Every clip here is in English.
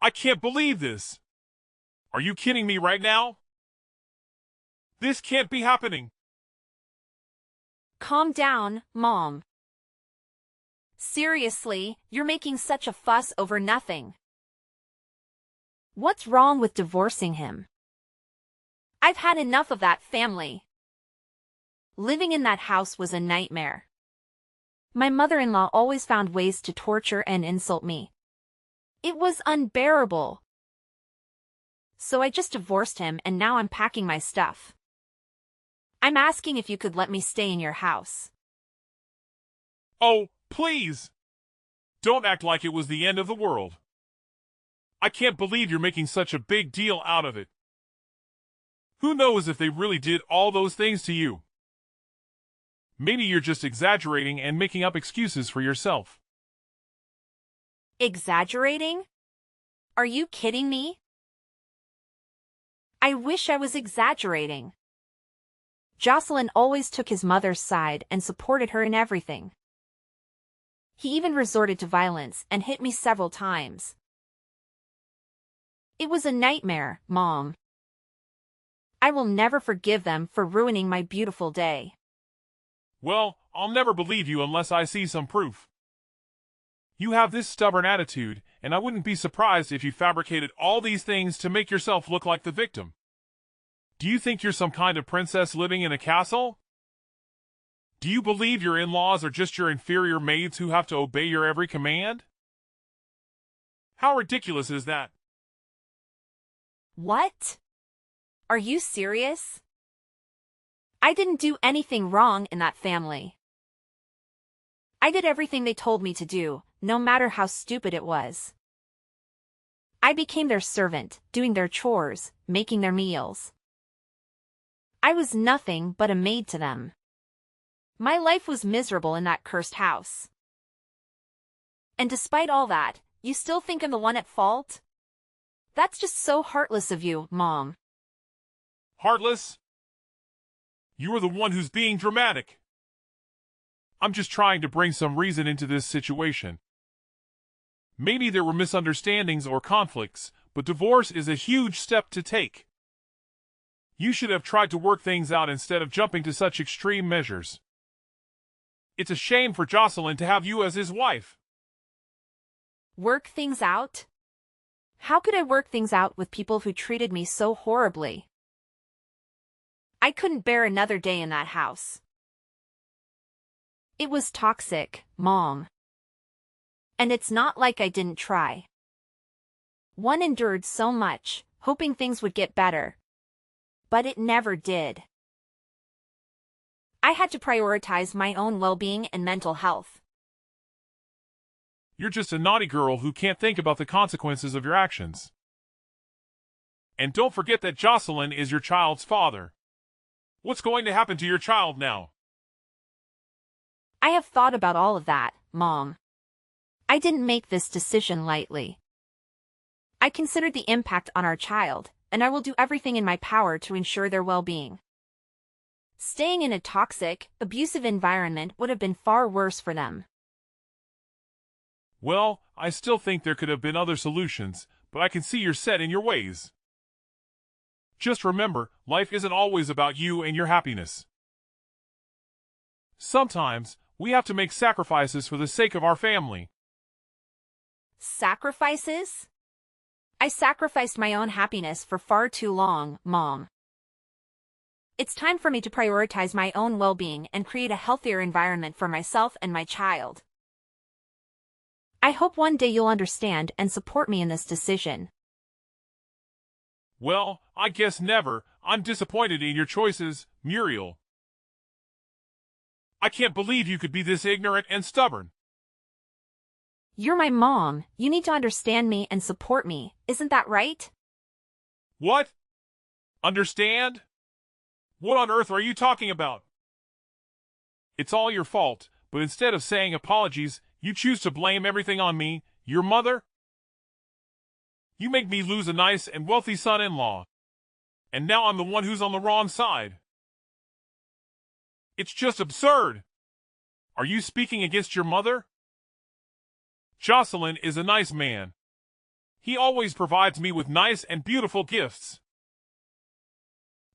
I can't believe this. Are you kidding me right now? This can't be happening. Calm down, Mom. Seriously, you're making such a fuss over nothing. What's wrong with divorcing him? I've had enough of that family. Living in that house was a nightmare. My mother-in-law always found ways to torture and insult me. It was unbearable. So I just divorced him and now I'm packing my stuff. I'm asking if you could let me stay in your house. Oh, please. Don't act like it was the end of the world. I can't believe you're making such a big deal out of it. Who knows if they really did all those things to you? Maybe you're just exaggerating and making up excuses for yourself. Exaggerating? Are you kidding me? I wish I was exaggerating. Jocelyn always took his mother's side and supported her in everything. He even resorted to violence and hit me several times. It was a nightmare, Mom. I will never forgive them for ruining my beautiful day. Well, I'll never believe you unless I see some proof. You have this stubborn attitude, and I wouldn't be surprised if you fabricated all these things to make yourself look like the victim. Do you think you're some kind of princess living in a castle? Do you believe your in-laws are just your inferior maids who have to obey your every command? How ridiculous is that? What? Are you serious? I didn't do anything wrong in that family. I did everything they told me to do, no matter how stupid it was. I became their servant, doing their chores, making their meals. I was nothing but a maid to them. My life was miserable in that cursed house. And despite all that, you still think I'm the one at fault? That's just so heartless of you, Mom. Heartless? You are the one who's being dramatic. I'm just trying to bring some reason into this situation. Maybe there were misunderstandings or conflicts, but divorce is a huge step to take. You should have tried to work things out instead of jumping to such extreme measures. It's a shame for Jocelyn to have you as his wife. Work things out? How could I work things out with people who treated me so horribly? I couldn't bear another day in that house. It was toxic, Mom. And it's not like I didn't try. One endured so much, hoping things would get better. But it never did. I had to prioritize my own well-being and mental health. You're just a naughty girl who can't think about the consequences of your actions. And don't forget that Jocelyn is your child's father. What's going to happen to your child now? I have thought about all of that, Mom. I didn't make this decision lightly. I considered the impact on our child, and I will do everything in my power to ensure their well-being. Staying in a toxic, abusive environment would have been far worse for them. Well, I still think there could have been other solutions, but I can see you're set in your ways. Just remember, life isn't always about you and your happiness. Sometimes, we have to make sacrifices for the sake of our family. Sacrifices? I sacrificed my own happiness for far too long, Mom. It's time for me to prioritize my own well-being and create a healthier environment for myself and my child. I hope one day you'll understand and support me in this decision. Well, I guess never. I'm disappointed in your choices, Muriel. I can't believe you could be this ignorant and stubborn. You're my mom. You need to understand me and support me. Isn't that right? What? Understand? What on earth are you talking about? It's all your fault, but instead of saying apologies, you choose to blame everything on me, your mother. You make me lose a nice and wealthy son-in-law. And now I'm the one who's on the wrong side. It's just absurd. Are you speaking against your mother? Jocelyn is a nice man. He always provides me with nice and beautiful gifts.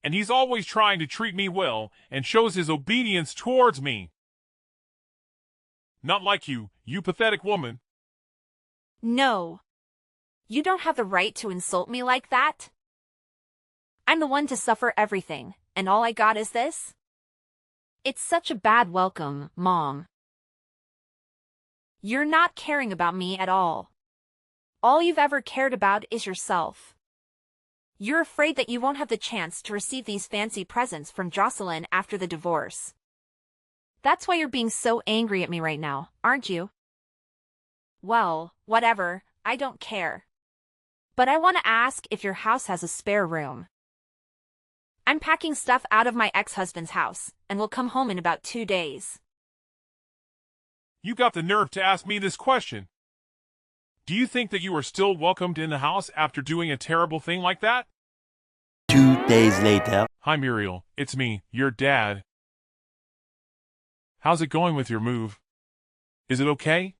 And he's always trying to treat me well and shows his obedience towards me. Not like you, you pathetic woman. No. You don't have the right to insult me like that. I'm the one to suffer everything, and all I got is this? It's such a bad welcome, Mom. You're not caring about me at all. All you've ever cared about is yourself. You're afraid that you won't have the chance to receive these fancy presents from Jocelyn after the divorce. That's why you're being so angry at me right now, aren't you? Well, whatever, I don't care. But I want to ask if your house has a spare room. I'm packing stuff out of my ex-husband's house, and will come home in about 2 days. You got the nerve to ask me this question. Do you think that you are still welcomed in the house after doing a terrible thing like that? 2 days later. Hi Muriel, it's me, your dad. How's it going with your move? Is it okay?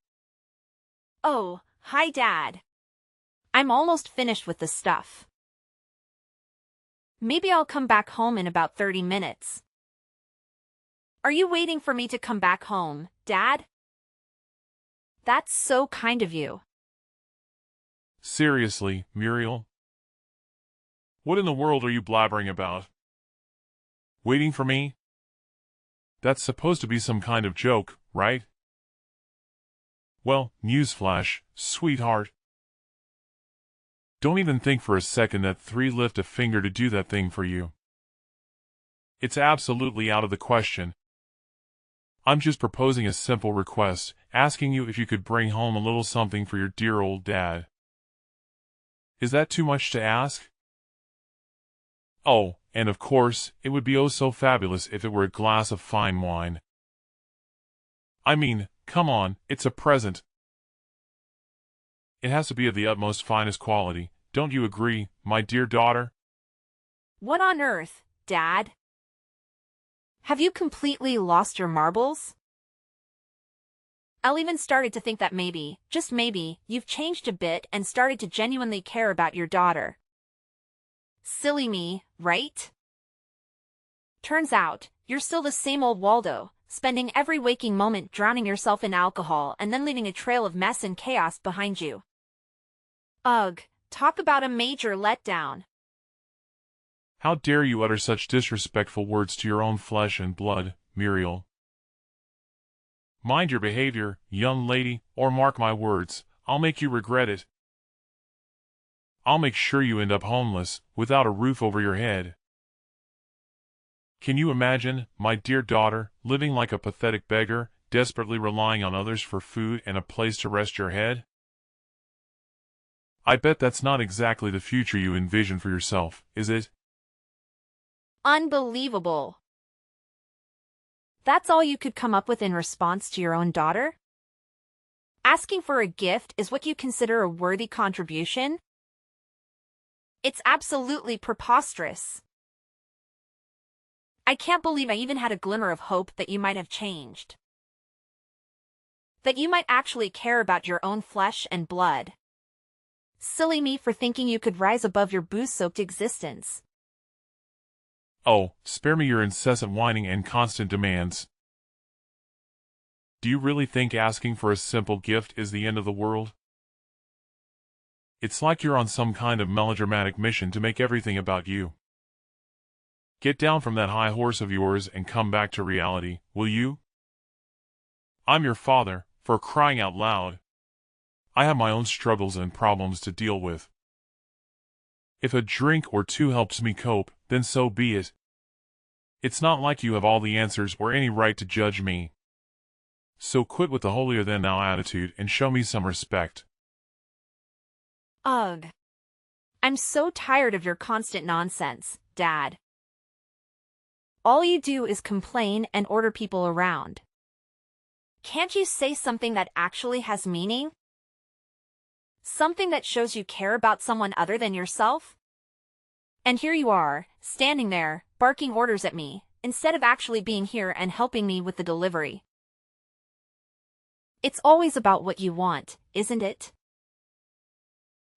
Oh, hi Dad. I'm almost finished with the stuff. Maybe I'll come back home in about 30 minutes. Are you waiting for me to come back home, Dad? That's so kind of you. Seriously, Muriel? What in the world are you blabbering about? Waiting for me? That's supposed to be some kind of joke, right? Well, newsflash, sweetheart. Don't even think for a second that 3 lift a finger to do that thing for you. It's absolutely out of the question. I'm just proposing a simple request, asking you if you could bring home a little something for your dear old dad. Is that too much to ask? Oh, and of course, it would be oh so fabulous if it were a glass of fine wine. I mean, come on, it's a present. It has to be of the utmost finest quality, don't you agree, my dear daughter? What on earth, Dad? Have you completely lost your marbles? I'll even started to think that maybe, just maybe, you've changed a bit and started to genuinely care about your daughter. Silly me, right? Turns out, you're still the same old Waldo, spending every waking moment drowning yourself in alcohol and then leaving a trail of mess and chaos behind you. Ugh, talk about a major letdown. How dare you utter such disrespectful words to your own flesh and blood, Muriel? Mind your behavior, young lady, or mark my words, I'll make you regret it. I'll make sure you end up homeless, without a roof over your head. Can you imagine, my dear daughter, living like a pathetic beggar, desperately relying on others for food and a place to rest your head? I bet that's not exactly the future you envision for yourself, is it? Unbelievable. That's all you could come up with in response to your own daughter? Asking for a gift is what you consider a worthy contribution? It's absolutely preposterous. I can't believe I even had a glimmer of hope that you might have changed. That you might actually care about your own flesh and blood. Silly me for thinking you could rise above your booze-soaked existence. Oh, spare me your incessant whining and constant demands. Do you really think asking for a simple gift is the end of the world? It's like you're on some kind of melodramatic mission to make everything about you. Get down from that high horse of yours and come back to reality, will you? I'm your father, for crying out loud. I have my own struggles and problems to deal with. If a drink or two helps me cope, then so be it. It's not like you have all the answers or any right to judge me. So quit with the holier-than-thou attitude and show me some respect. Ugh. I'm so tired of your constant nonsense, Dad. All you do is complain and order people around. Can't you say something that actually has meaning? Something that shows you care about someone other than yourself? And here you are, standing there, barking orders at me, instead of actually being here and helping me with the delivery. It's always about what you want, isn't it?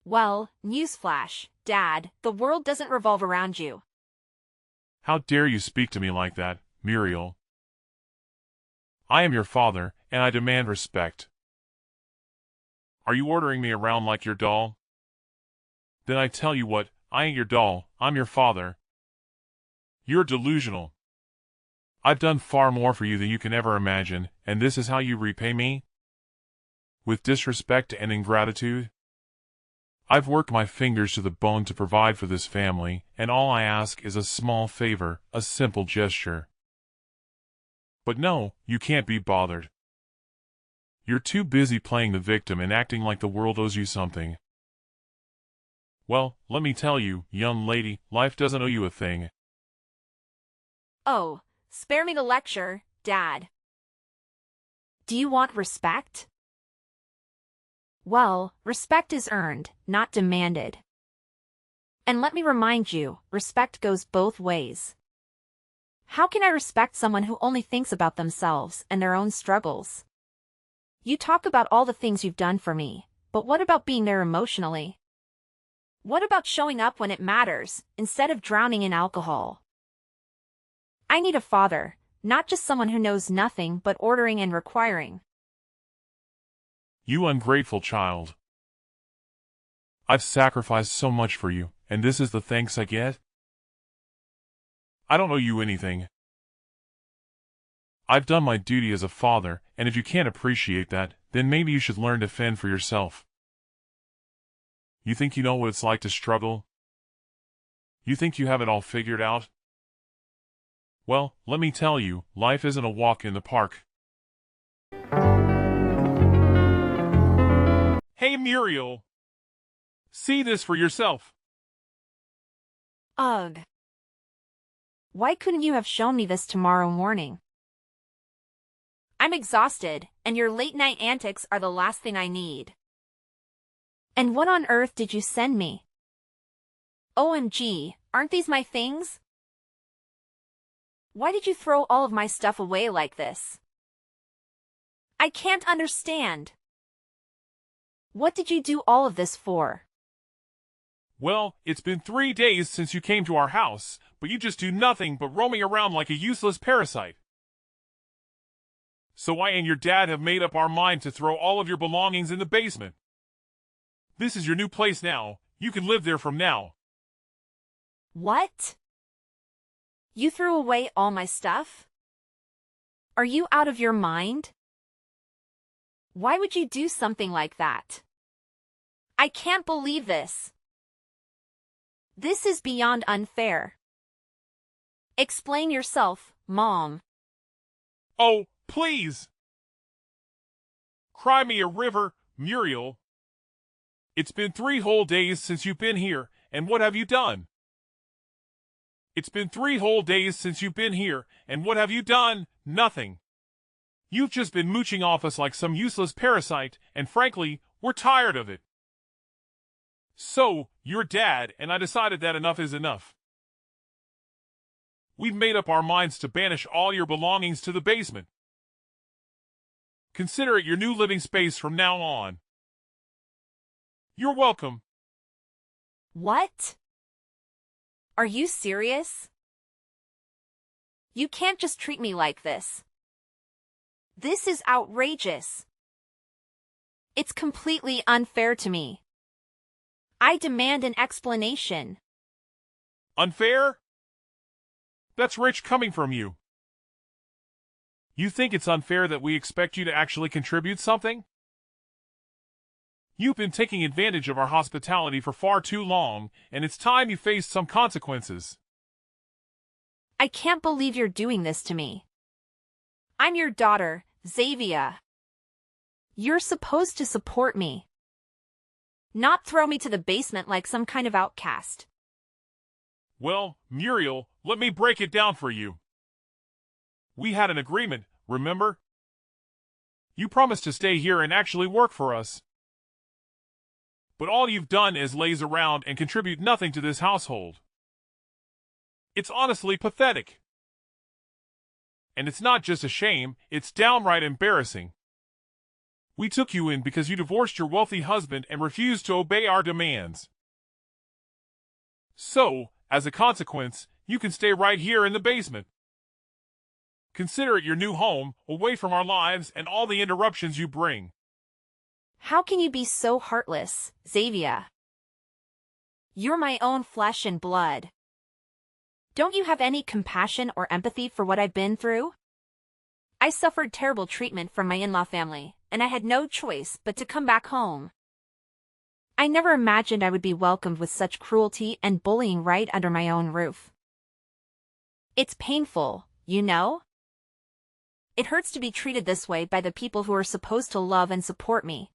Well, newsflash, Dad, the world doesn't revolve around you. How dare you speak to me like that, Muriel? I am your father, and I demand respect. Are you ordering me around like your doll? Then I tell you what, I ain't your doll, I'm your father. You're delusional. I've done far more for you than you can ever imagine, and this is how you repay me? With disrespect and ingratitude? I've worked my fingers to the bone to provide for this family, and all I ask is a small favor, a simple gesture. But no, you can't be bothered. You're too busy playing the victim and acting like the world owes you something. Well, let me tell you, young lady, life doesn't owe you a thing. Oh, spare me the lecture, Dad. Do you want respect? Well, respect is earned, not demanded. And let me remind you, respect goes both ways. How can I respect someone who only thinks about themselves and their own struggles? You talk about all the things you've done for me, but what about being there emotionally? What about showing up when it matters, instead of drowning in alcohol? I need a father, not just someone who knows nothing but ordering and requiring. You ungrateful child. I've sacrificed so much for you, and this is the thanks I get? I don't owe you anything. I've done my duty as a father, and if you can't appreciate that, then maybe you should learn to fend for yourself. You think you know what it's like to struggle? You think you have it all figured out? Well, let me tell you, life isn't a walk in the park. Hey, Muriel! See this for yourself. Ugh. Why couldn't you have shown me this tomorrow morning? I'm exhausted, and your late-night antics are the last thing I need. And what on earth did you send me? OMG, aren't these my things? Why did you throw all of my stuff away like this? I can't understand. What did you do all of this for? Well, it's been 3 days since you came to our house, but you just do nothing but roaming around like a useless parasite. So I and your dad have made up our mind to throw all of your belongings in the basement. This is your new place now. You can live there from now. What? You threw away all my stuff? Are you out of your mind? Why would you do something like that? I can't believe this. This is beyond unfair. Explain yourself, Mom. Oh, please! Cry me a river, Muriel. It's been 3 whole days since you've been here, and what have you done? It's been 3 whole days since you've been here, and what have you done? Nothing. You've just been mooching off us like some useless parasite, and frankly, we're tired of it. So, you're Dad, and I decided that enough is enough. We've made up our minds to banish all your belongings to the basement. Consider it your new living space from now on. You're welcome. What? Are you serious? You can't just treat me like this. This is outrageous. It's completely unfair to me. I demand an explanation. Unfair? That's rich coming from you. You think it's unfair that we expect you to actually contribute something? You've been taking advantage of our hospitality for far too long, and it's time you faced some consequences. I can't believe you're doing this to me. I'm your daughter, Xavier. You're supposed to support me, not throw me to the basement like some kind of outcast. Well, Muriel, let me break it down for you. We had an agreement, remember? You promised to stay here and actually work for us. But all you've done is laze around and contribute nothing to this household. It's honestly pathetic. And it's not just a shame, it's downright embarrassing. We took you in because you divorced your wealthy husband and refused to obey our demands. So, as a consequence, you can stay right here in the basement. Consider it your new home, away from our lives and all the interruptions you bring. How can you be so heartless, Xavier? You're my own flesh and blood. Don't you have any compassion or empathy for what I've been through? I suffered terrible treatment from my in-law family, and I had no choice but to come back home. I never imagined I would be welcomed with such cruelty and bullying right under my own roof. It's painful, you know? It hurts to be treated this way by the people who are supposed to love and support me.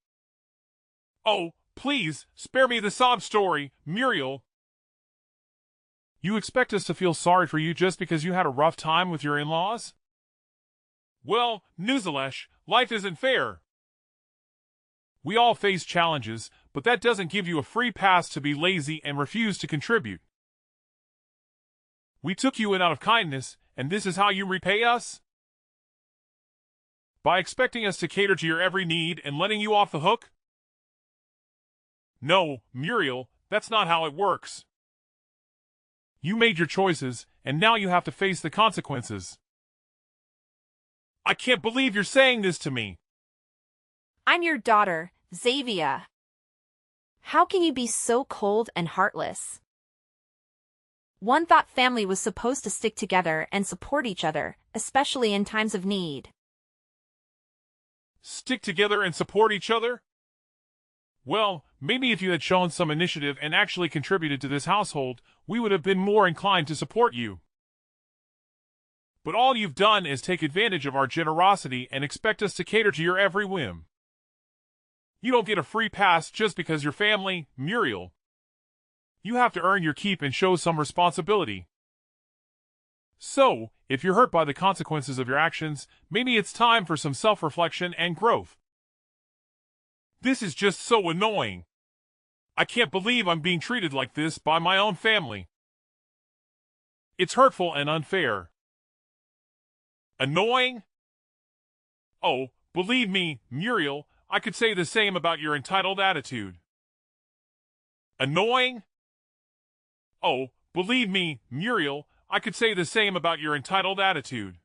Oh, please, spare me the sob story, Muriel. You expect us to feel sorry for you just because you had a rough time with your in-laws? Well, Newsflash, life isn't fair. We all face challenges, but that doesn't give you a free pass to be lazy and refuse to contribute. We took you in out of kindness, and this is how you repay us? By expecting us to cater to your every need and letting you off the hook? No, Muriel, that's not how it works. You made your choices, and now you have to face the consequences. I can't believe you're saying this to me. I'm your daughter, Xavier. How can you be so cold and heartless? One thought family was supposed to stick together and support each other, especially in times of need. Stick together and support each other? Well, maybe if you had shown some initiative and actually contributed to this household, we would have been more inclined to support you. But all you've done is take advantage of our generosity and expect us to cater to your every whim. You don't get a free pass just because you're family, Muriel. You have to earn your keep and show some responsibility. So, if you're hurt by the consequences of your actions, maybe it's time for some self-reflection and growth. This is just so annoying. I can't believe I'm being treated like this by my own family. It's hurtful and unfair. Annoying? Oh, believe me, Muriel, I could say the same about your entitled attitude. Annoying? Oh, believe me, Muriel, I could say the same about your entitled attitude.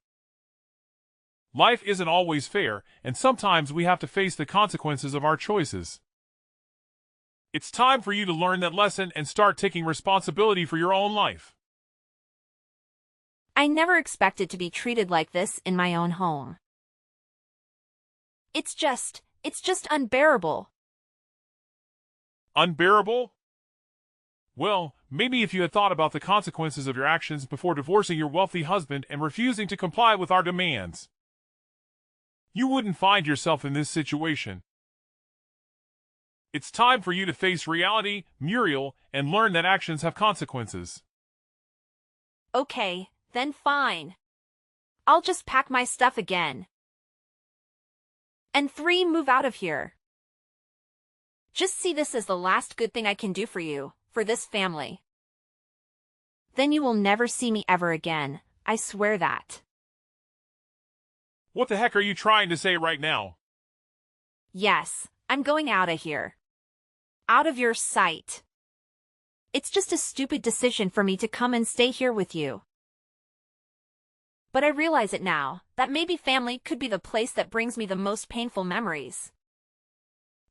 Life isn't always fair, and sometimes we have to face the consequences of our choices. It's time for you to learn that lesson and start taking responsibility for your own life. I never expected to be treated like this in my own home. It's just unbearable. Unbearable? Well, maybe if you had thought about the consequences of your actions before divorcing your wealthy husband and refusing to comply with our demands, you wouldn't find yourself in this situation. It's time for you to face reality, Muriel, and learn that actions have consequences. Okay, then fine. I'll just pack my stuff again. And 3, move out of here. Just see this as the last good thing I can do for you, for this family. Then you will never see me ever again, I swear that. What the heck are you trying to say right now? Yes, I'm going out of here. Out of your sight. It's just a stupid decision for me to come and stay here with you. But I realize it now, that maybe family could be the place that brings me the most painful memories.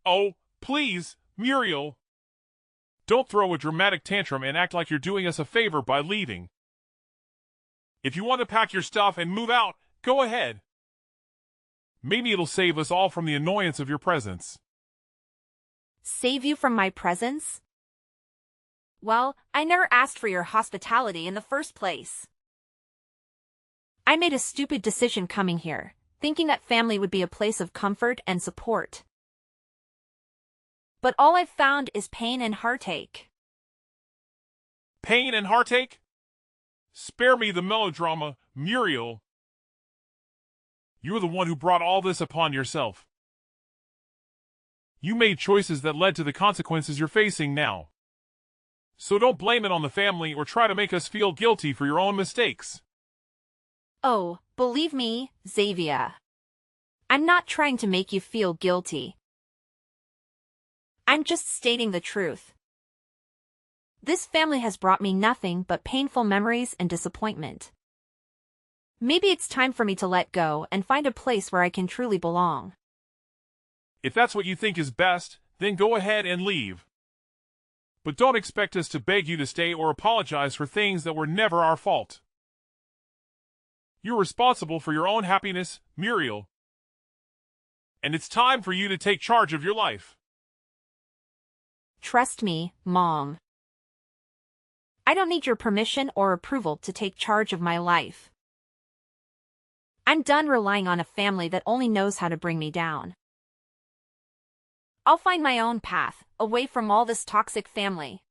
Oh, please, Muriel. Don't throw a dramatic tantrum and act like you're doing us a favor by leaving. If you want to pack your stuff and move out, go ahead. Maybe it'll save us all from the annoyance of your presence. Save you from my presence? Well, I never asked for your hospitality in the first place. I made a stupid decision coming here, thinking that family would be a place of comfort and support. But all I've found is pain and heartache. Pain and heartache? Spare me the melodrama, Muriel. You're the one who brought all this upon yourself. You made choices that led to the consequences you're facing now. So don't blame it on the family or try to make us feel guilty for your own mistakes. Oh, believe me, Xavier. I'm not trying to make you feel guilty. I'm just stating the truth. This family has brought me nothing but painful memories and disappointment. Maybe it's time for me to let go and find a place where I can truly belong. If that's what you think is best, then go ahead and leave. But don't expect us to beg you to stay or apologize for things that were never our fault. You're responsible for your own happiness, Muriel. And it's time for you to take charge of your life. Trust me, Mom. I don't need your permission or approval to take charge of my life. I'm done relying on a family that only knows how to bring me down. I'll find my own path, away from all this toxic family.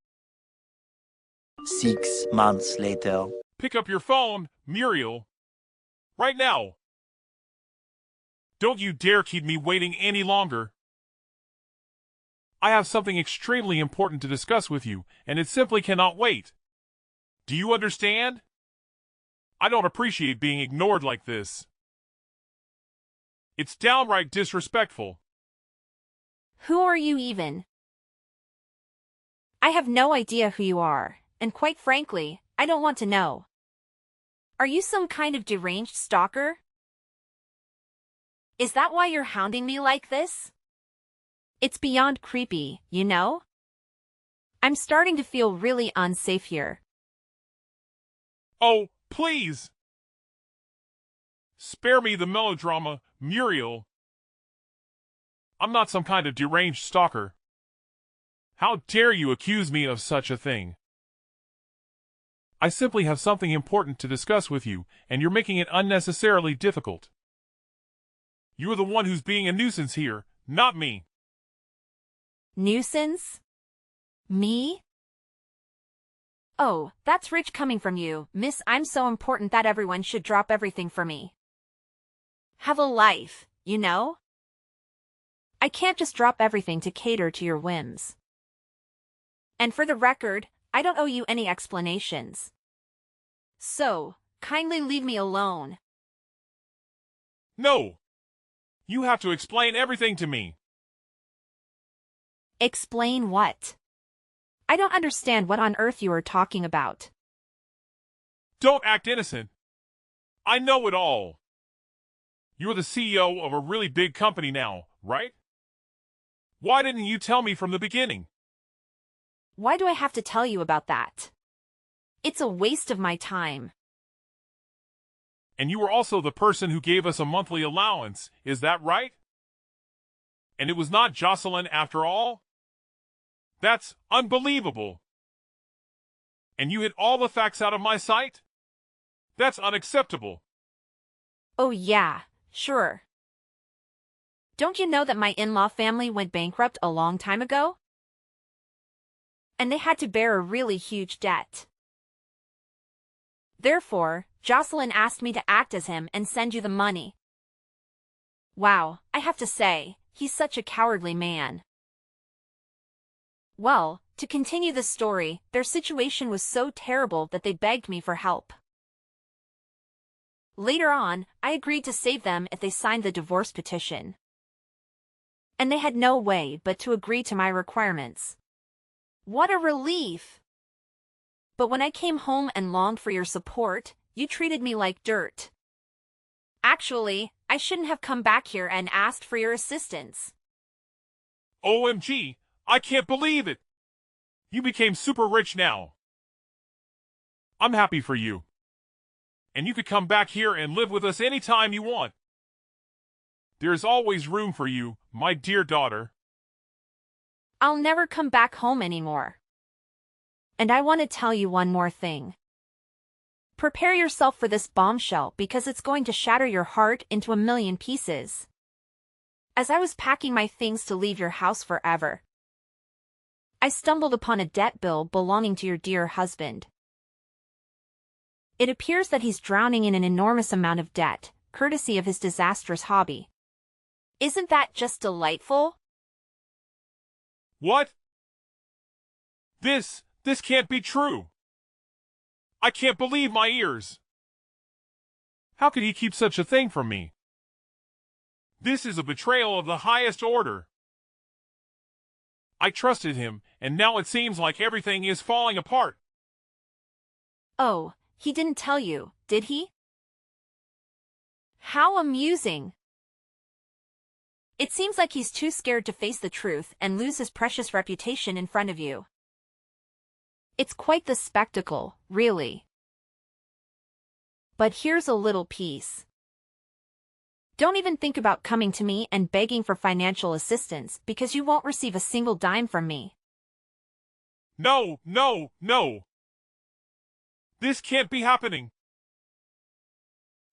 6 months later. Pick up your phone, Muriel. Right now. Don't you dare keep me waiting any longer. I have something extremely important to discuss with you, and it simply cannot wait. Do you understand? I don't appreciate being ignored like this. It's downright disrespectful. Who are you even? I have no idea who you are, and quite frankly, I don't want to know. Are you some kind of deranged stalker? Is that why you're hounding me like this? It's beyond creepy, you know? I'm starting to feel really unsafe here. Oh, please! Spare me the melodrama, Muriel. I'm not some kind of deranged stalker. How dare you accuse me of such a thing? I simply have something important to discuss with you, and you're making it unnecessarily difficult. You're the one who's being a nuisance here, not me. Nuisance? Me? Oh, that's rich coming from you, miss. I'm so important that everyone should drop everything for me. Have a life, you know? I can't just drop everything to cater to your whims. And for the record, I don't owe you any explanations. So, kindly leave me alone. No! You have to explain everything to me. Explain what? I don't understand what on earth you are talking about. Don't act innocent. I know it all. You're the CEO of a really big company now, right? Why didn't you tell me from the beginning? Why do I have to tell you about that? It's a waste of my time. And you were also the person who gave us a monthly allowance, is that right? And it was not Jocelyn after all? That's unbelievable. And you hid all the facts out of my sight? That's unacceptable. Oh yeah, sure. Don't you know that my in-law family went bankrupt a long time ago? And they had to bear a really huge debt. Therefore, Jocelyn asked me to act as him and send you the money. Wow, I have to say, he's such a cowardly man. Well, to continue the story, their situation was so terrible that they begged me for help. Later on, I agreed to save them if they signed the divorce petition. And they had no way but to agree to my requirements. What a relief! But when I came home and longed for your support, you treated me like dirt. Actually, I shouldn't have come back here and asked for your assistance. OMG, I can't believe it! You became super rich now. I'm happy for you. And you could come back here and live with us anytime you want. There's always room for you, my dear daughter. I'll never come back home anymore. And I want to tell you one more thing. Prepare yourself for this bombshell because it's going to shatter your heart into a million pieces. As I was packing my things to leave your house forever, I stumbled upon a debt bill belonging to your dear husband. It appears that he's drowning in an enormous amount of debt, courtesy of his disastrous hobby. Isn't that just delightful? What? This can't be true. I can't believe my ears. How could he keep such a thing from me? This is a betrayal of the highest order. I trusted him, and now it seems like everything is falling apart. Oh, he didn't tell you, did he? How amusing. It seems like he's too scared to face the truth and lose his precious reputation in front of you. It's quite the spectacle, really. But here's a little piece. Don't even think about coming to me and begging for financial assistance because you won't receive a single dime from me. No, no, no. This can't be happening.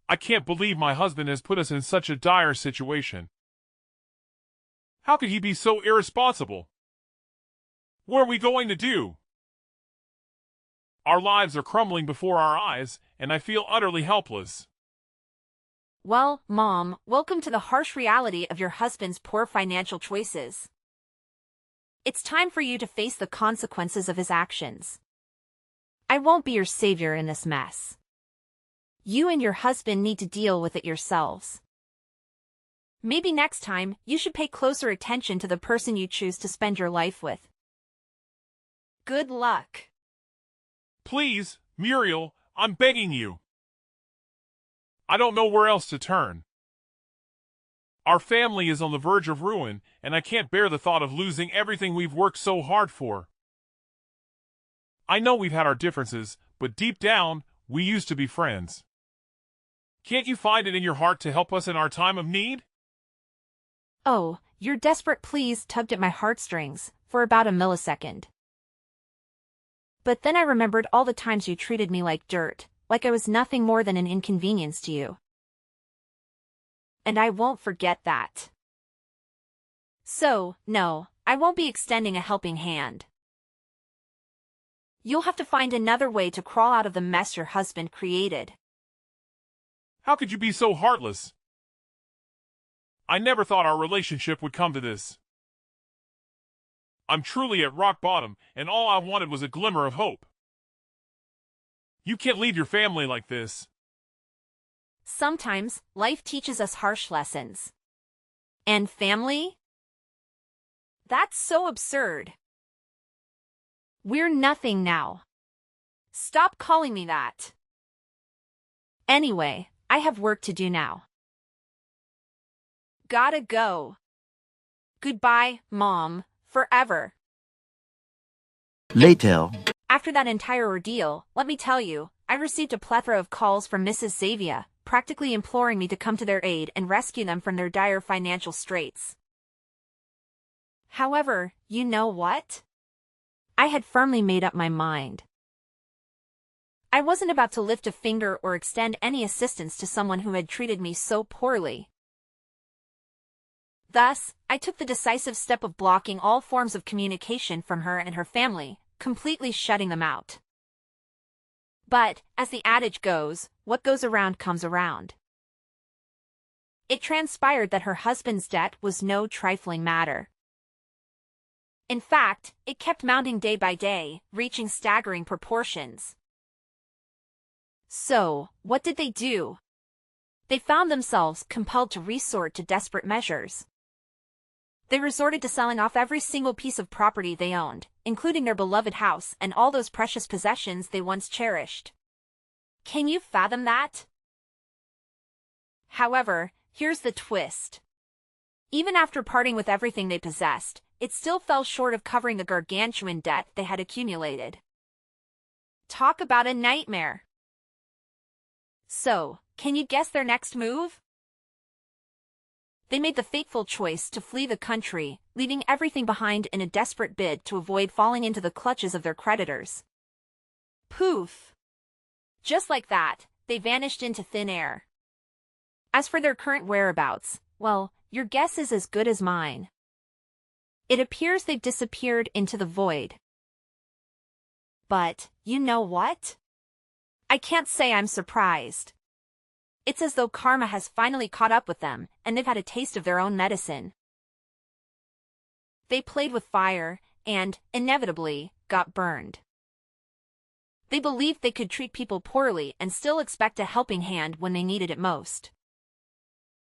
I can't believe my husband has put us in such a dire situation. How could he be so irresponsible? What are we going to do? Our lives are crumbling before our eyes, and I feel utterly helpless. Well, Mom, welcome to the harsh reality of your husband's poor financial choices. It's time for you to face the consequences of his actions. I won't be your savior in this mess. You and your husband need to deal with it yourselves. Maybe next time, you should pay closer attention to the person you choose to spend your life with. Good luck. Please, Muriel, I'm begging you. I don't know where else to turn. Our family is on the verge of ruin, and I can't bear the thought of losing everything we've worked so hard for. I know we've had our differences, but deep down, we used to be friends. Can't you find it in your heart to help us in our time of need? Oh, your desperate pleas tugged at my heartstrings for about a millisecond. But then I remembered all the times you treated me like dirt, like I was nothing more than an inconvenience to you. And I won't forget that. So, no, I won't be extending a helping hand. You'll have to find another way to crawl out of the mess your husband created. How could you be so heartless? I never thought our relationship would come to this. I'm truly at rock bottom, and all I wanted was a glimmer of hope. You can't leave your family like this. Sometimes, life teaches us harsh lessons. And family? That's so absurd. We're nothing now. Stop calling me that. Anyway, I have work to do now. Gotta go. Goodbye, Mom, forever. Later. After that entire ordeal, let me tell you, I received a plethora of calls from Mrs. Xavier, practically imploring me to come to their aid and rescue them from their dire financial straits. However, you know what? I had firmly made up my mind. I wasn't about to lift a finger or extend any assistance to someone who had treated me so poorly. Thus, I took the decisive step of blocking all forms of communication from her and her family, completely shutting them out. But, as the adage goes, what goes around comes around. It transpired that her husband's debt was no trifling matter. In fact, it kept mounting day by day, reaching staggering proportions. So, what did they do? They found themselves compelled to resort to desperate measures. They resorted to selling off every single piece of property they owned, including their beloved house and all those precious possessions they once cherished. Can you fathom that? However, here's the twist. Even after parting with everything they possessed, it still fell short of covering the gargantuan debt they had accumulated. Talk about a nightmare. So, can you guess their next move? They made the fateful choice to flee the country, leaving everything behind in a desperate bid to avoid falling into the clutches of their creditors. Poof! Just like that, they vanished into thin air. As for their current whereabouts, well, your guess is as good as mine. It appears they've disappeared into the void. But, you know what? I can't say I'm surprised. It's as though karma has finally caught up with them, and they've had a taste of their own medicine. They played with fire, and, inevitably, got burned. They believed they could treat people poorly and still expect a helping hand when they needed it most.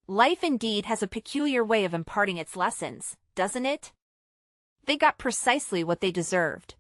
Life indeed has a peculiar way of imparting its lessons, doesn't it? They got precisely what they deserved.